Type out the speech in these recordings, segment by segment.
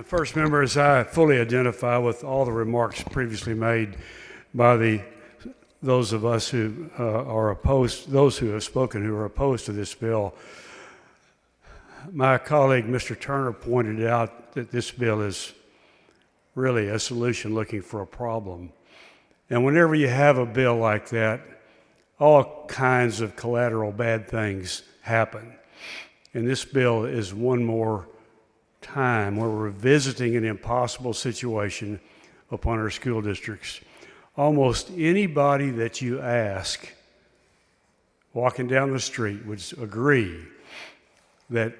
First, members, I fully identify with all the remarks previously made by those of us who are opposed, those who have spoken who are opposed to this bill. My colleague, Mr. Turner, pointed out that this bill is really a solution looking for a problem. And whenever you have a bill like that, all kinds of collateral bad things happen. And this bill is one more time where we're visiting an impossible situation upon our school districts. Almost anybody that you ask walking down the street would agree that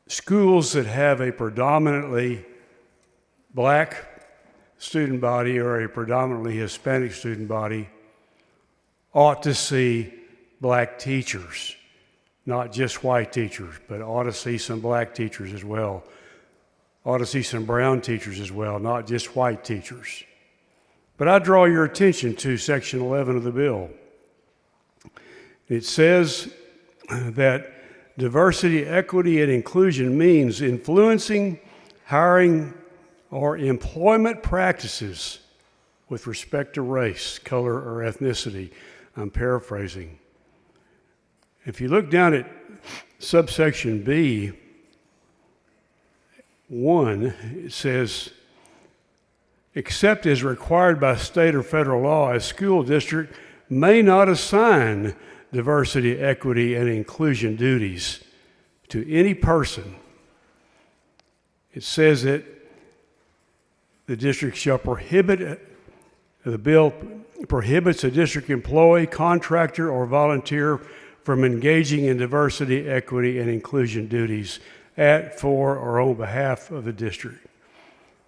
schools that have a predominantly black student body or a predominantly Hispanic student body ought to see black teachers. Not just white teachers, but ought to see some black teachers as well. Ought to see some brown teachers as well, not just white teachers. But I draw your attention to Section 11 of the bill. It says that diversity, equity, and inclusion means influencing, hiring, or employment practices with respect to race, color, or ethnicity. I'm paraphrasing. If you look down at subsection B, 1, it says, except as required by state or federal law, a school district may not assign diversity, equity, and inclusion duties to any person. It says that the district shall prohibit, the bill prohibits a district employee, contractor, or volunteer from engaging in diversity, equity, and inclusion duties at, for, or on behalf of the district.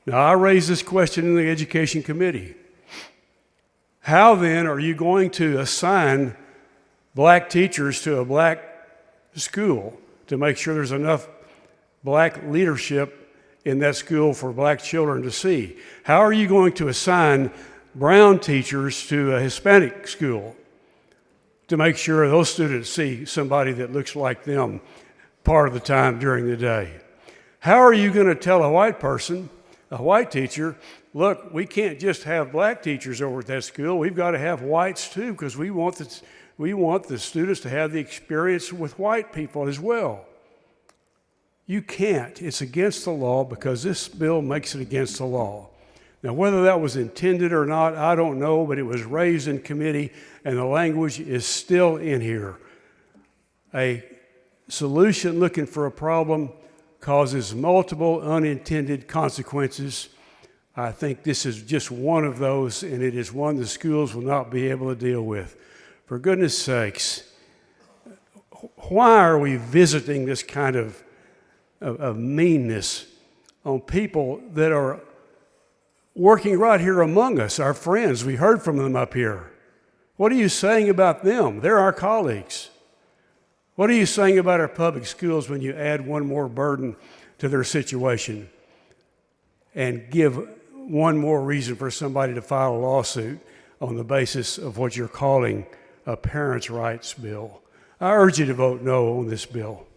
Now, I raised this question in the Education Committee. How then are you going to assign black teachers to a black school to make sure there's enough black leadership in that school for black children to see? How are you going to assign brown teachers to a Hispanic school to make sure those students see somebody that looks like them part of the time during the day? How are you going to tell a white person, a white teacher, look, we can't just have black teachers over at that school, we've got to have whites too, because we want the students to have the experience with white people as well. You can't. It's against the law because this bill makes it against the law. Now, whether that was intended or not, I don't know, but it was raised in committee, and the language is still in here. A solution looking for a problem causes multiple unintended consequences. I think this is just one of those, and it is one the schools will not be able to deal with. For goodness sakes, why are we visiting this kind of meanness on people that are working right here among us, our friends? We heard from them up here. What are you saying about them? They're our colleagues. What are you saying about our public schools when you add one more burden to their situation and give one more reason for somebody to file a lawsuit on the basis of what you're calling a parents' rights bill? I urge you to vote no on this bill.